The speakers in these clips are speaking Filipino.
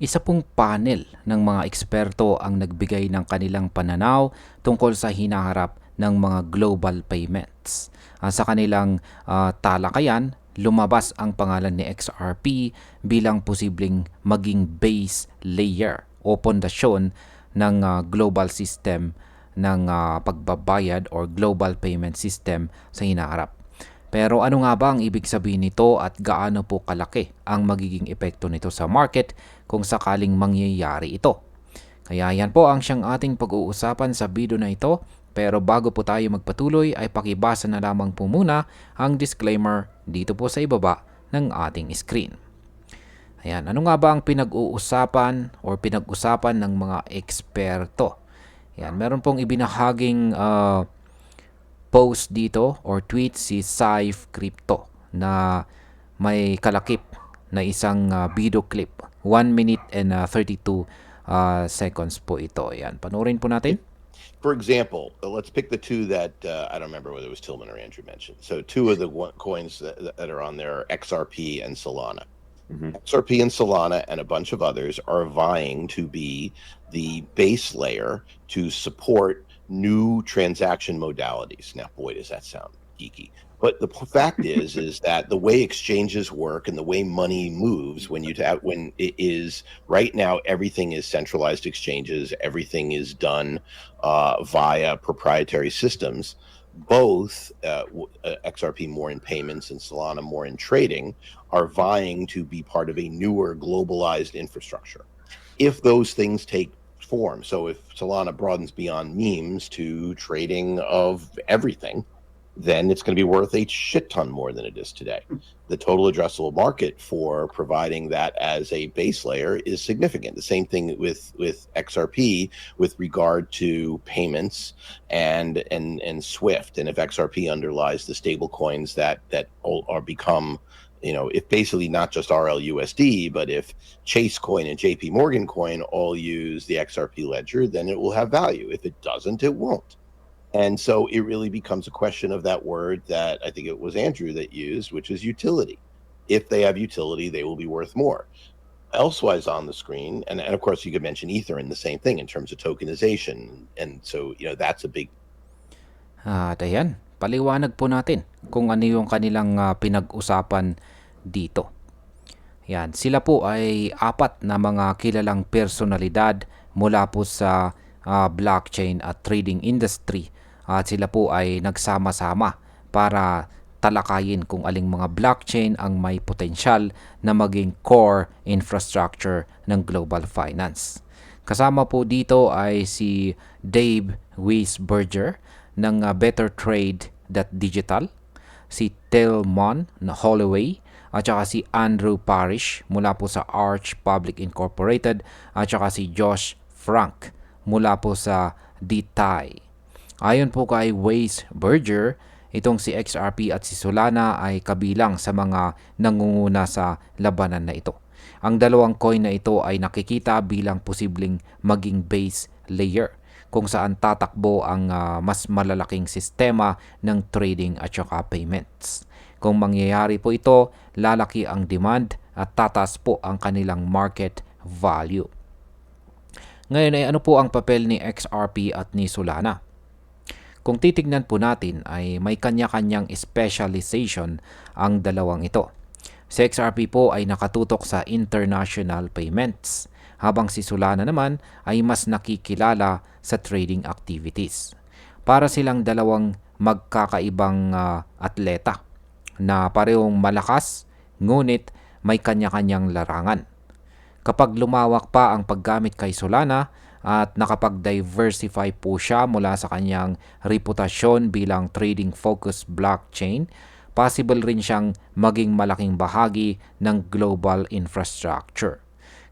Isa pong panel ng mga eksperto ang nagbigay ng kanilang pananaw tungkol sa hinaharap ng mga global payments. Sa kanilang talakayan, lumabas ang pangalan ni XRP bilang posibleng maging base layer o pundasyon ng global system ng pagbabayad or global payment system sa hinaharap. Pero ano nga ba ang ibig sabihin nito at gaano po kalaki ang magiging epekto nito sa market kung sakaling mangyayari ito? Kaya yan po ang siyang ating pag-uusapan sa video na ito. Pero bago po tayo magpatuloy ay pakibasa na lamang po muna ang disclaimer dito po sa ibaba ng ating screen. Ayan, ano nga ba ang pinag-uusapan or pinag-usapan ng mga eksperto? Ayan, meron pong ibinahaging post dito or tweet si Saif Crypto na may kalakip na isang video clip. 1 minute and 32 seconds po ito. Ayan, panoorin po natin. For example, let's pick the two that I don't remember whether it was Tillman or Andrew mentioned. So two of the coins that are on there are XRP and Solana. XRP and Solana and a bunch of others are vying to be the base layer to support new transaction modalities. Now, boy, does that sound geeky. But the fact is that the way exchanges work and the way money moves when it is right now, everything is centralized exchanges. Everything is done via proprietary systems. Both XRP more in payments and Solana more in trading are vying to be part of a newer globalized infrastructure. If those things take form, so if Solana broadens beyond memes to trading of everything, then it's going to be worth a shit ton more than it is today. The total addressable market for providing that as a base layer is significant. The same thing with XRP with regard to payments and Swift. And if XRP underlies the stable coins that are become, if basically not just RLUSD, but if Chase Coin and JP Morgan Coin all use the XRP ledger, then it will have value. If it doesn't, it won't. And so it really becomes a question of that word that I think it was Andrew that used, which is utility. If they have utility, they will be worth more. Elsewise on the screen, and of course you could mention Ether in the same thing in terms of tokenization. And so, that's a big... At ayan, paliwanag po natin kung ano yung kanilang pinag-usapan dito. Yan, sila po ay apat na mga kilalang personalidad mula po sa blockchain at trading industry. At sila po ay nagsama-sama para talakayin kung aling mga blockchain ang may potensyal na maging core infrastructure ng global finance. Kasama po dito ay si Dave Weisberger ng Better Trade Digital, si Tillman na Holloway, at saka si Andrew Parish mula po sa Arch Public Incorporated, at saka si Josh Frank mula po sa DTI. Ayon po kay Weisberger, itong si XRP at si Solana ay kabilang sa mga nangunguna sa labanan na ito. Ang dalawang coin na ito ay nakikita bilang posibleng maging base layer kung saan tatakbo ang mas malalaking sistema ng trading at saka payments. Kung mangyayari po ito, lalaki ang demand at tataas po ang kanilang market value. Ngayon ay ano po ang papel ni XRP at ni Solana? Kung titignan po natin ay may kanya-kanyang specialization ang dalawang ito. Si XRP po ay nakatutok sa international payments, habang si Solana naman ay mas nakikilala sa trading activities. Para silang dalawang magkakaibang atleta na parehong malakas, ngunit may kanya-kanyang larangan. Kapag lumawak pa ang paggamit kay Solana at nakapag-diversify po siya mula sa kanyang reputasyon bilang trading-focused blockchain, possible rin siyang maging malaking bahagi ng global infrastructure.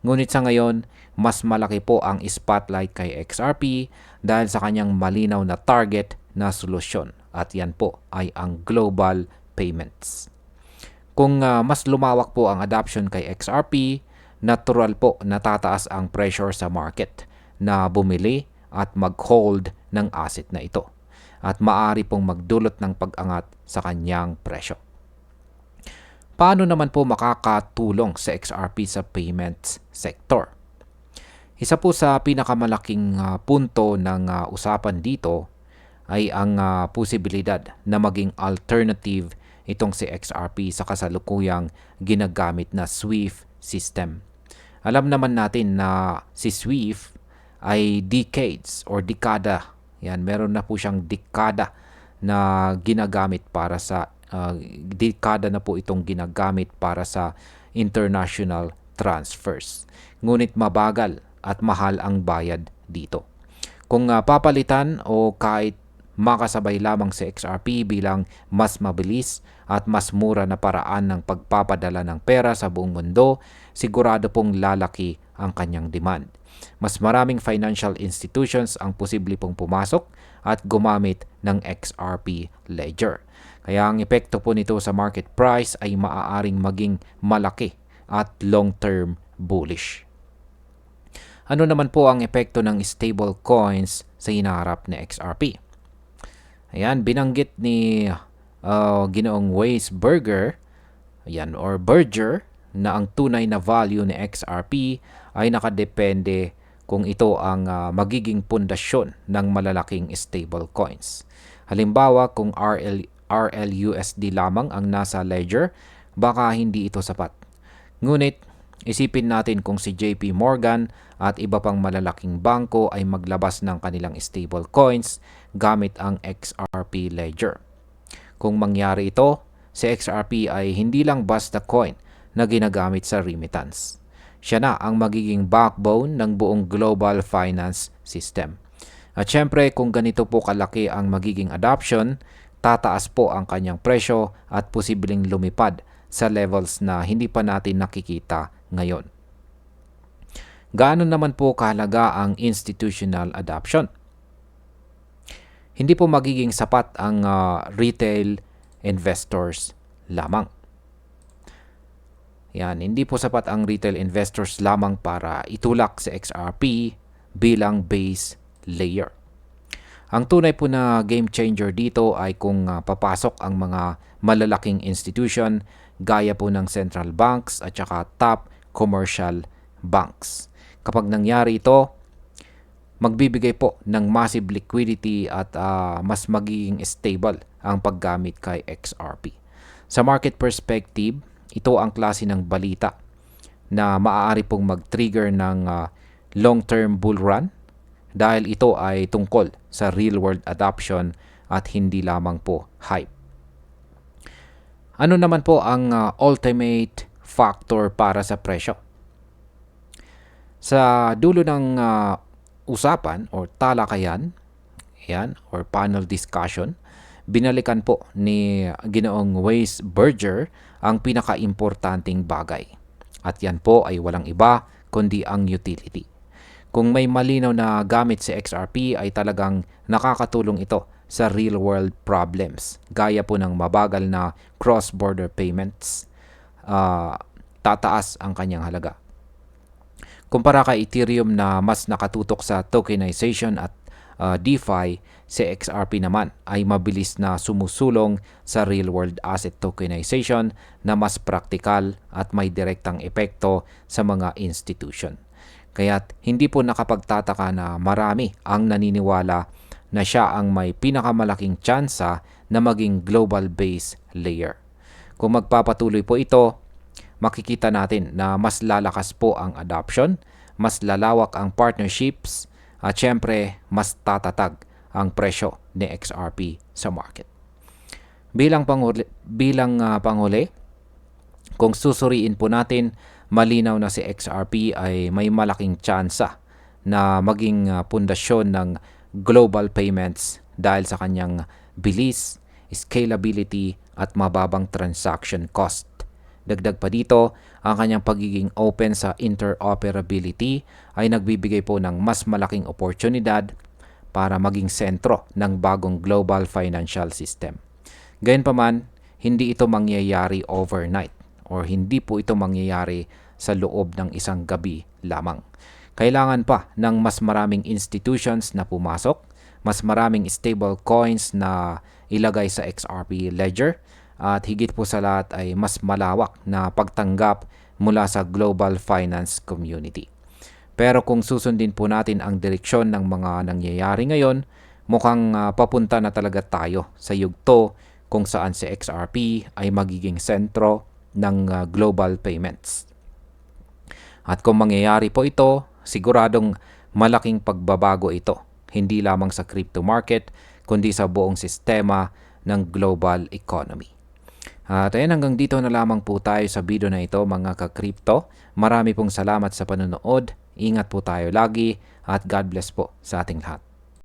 Ngunit sa ngayon, mas malaki po ang spotlight kay XRP dahil sa kanyang malinaw na target na solusyon, at yan po ay ang global payments. Kung mas lumawak po ang adoption kay XRP, natural po na tataas ang pressure sa market na bumili at mag-hold ng asset na ito, at maaari pong magdulot ng pag-angat sa kanyang presyo. Paano naman po makakatulong sa XRP sa payments sector? Isa po sa pinakamalaking punto ng usapan dito ay ang posibilidad na maging alternative itong si XRP sa kasalukuyang ginagamit na SWIFT system. Alam naman natin na si SWIFT ay decades or dekada. Yan, meron na po siyang dekada na ginagamit para sa dekada na po itong ginagamit para sa international transfers. Ngunit mabagal at mahal ang bayad dito. Kung papalitan o kahit makasabay lamang si XRP bilang mas mabilis at mas mura na paraan ng pagpapadala ng pera sa buong mundo, sigurado pong lalaki ang kanyang demand. Mas maraming financial institutions ang posible pong pumasok at gumamit ng XRP Ledger. Kaya ang epekto po nito sa market price ay maaaring maging malaki at long-term bullish. Ano naman po ang epekto ng stable coins sa hinaharap na XRP? Ayan, binanggit ni Ginoong Weisberger, ayan, or Berger, na ang tunay na value ni XRP ay nakadepende kung ito ang magiging pundasyon ng malalaking stable coins. Halimbawa, kung RLUSD lamang ang nasa ledger, baka hindi ito sapat. Ngunit, isipin natin kung si JP Morgan at iba pang malalaking bangko ay maglabas ng kanilang stable coins gamit ang XRP Ledger. Kung mangyari ito, si XRP ay hindi lang basta coin na ginagamit sa remittance. Siya na ang magiging backbone ng buong global finance system. At syempre, kung ganito po kalaki ang magiging adoption, tataas po ang kanyang presyo at posibleng lumipad sa levels na hindi pa natin nakikita ngayon. Gaano naman po kahalaga ang institutional adoption? Hindi po magiging sapat ang retail investors lamang. Yan, hindi po sapat ang retail investors lamang para itulak sa XRP bilang base layer. Ang tunay po na game changer dito ay kung papasok ang mga malalaking institution gaya po ng central banks at saka top commercial banks. Kapag nangyari ito, magbibigay po ng massive liquidity at mas magiging stable ang paggamit kay XRP. Sa market perspective, ito ang klase ng balita na maaari pong mag-trigger ng long-term bull run dahil ito ay tungkol sa real-world adoption at hindi lamang po hype. Ano naman po ang ultimate factor para sa presyo? Sa dulo ng usapan or talakayan, yan, or panel discussion, binalikan po ni Ginoong Weisberger ang pinaka-importanting bagay. At yan po ay walang iba kundi ang utility. Kung may malinaw na gamit si XRP ay talagang nakakatulong ito sa real-world problems. Gaya po ng mabagal na cross-border payments, tataas ang kanyang halaga. Kumpara kay Ethereum na mas nakatutok sa tokenization at DeFi, si XRP naman ay mabilis na sumusulong sa real-world asset tokenization na mas praktikal at may direktang epekto sa mga institution. Kaya't hindi po nakapagtataka na marami ang naniniwala na siya ang may pinakamalaking tsansa na maging global base layer. Kung magpapatuloy po ito, makikita natin na mas lalakas po ang adoption, mas lalawak ang partnerships, at syempre mas tatatag ang presyo ni XRP sa market. Bilang panghuli, kung susuriin po natin, malinaw na si XRP ay may malaking tsansa na maging pundasyon ng global payments dahil sa kanyang bilis, scalability at mababang transaction cost. Dagdag pa dito, ang kanyang pagiging open sa interoperability ay nagbibigay po ng mas malaking oportunidad para maging sentro ng bagong global financial system. Gayunpaman, hindi ito mangyayari overnight or hindi po ito mangyayari sa loob ng isang gabi lamang. Kailangan pa ng mas maraming institutions na pumasok, mas maraming stable coins na ilagay sa XRP Ledger, at higit po sa lahat ay mas malawak na pagtanggap mula sa global finance community. Pero kung susundin po natin ang direksyon ng mga nangyayari ngayon, mukhang papunta na talaga tayo sa yugto kung saan si XRP ay magiging sentro ng global payments. At kung mangyayari po ito, siguradong malaking pagbabago ito, hindi lamang sa crypto market, kundi sa buong sistema ng global economy. At ayan, hanggang dito na lamang po tayo sa video na ito mga ka-crypto. Marami pong salamat sa panonood. Ingat po tayo lagi at God bless po sa ating lahat.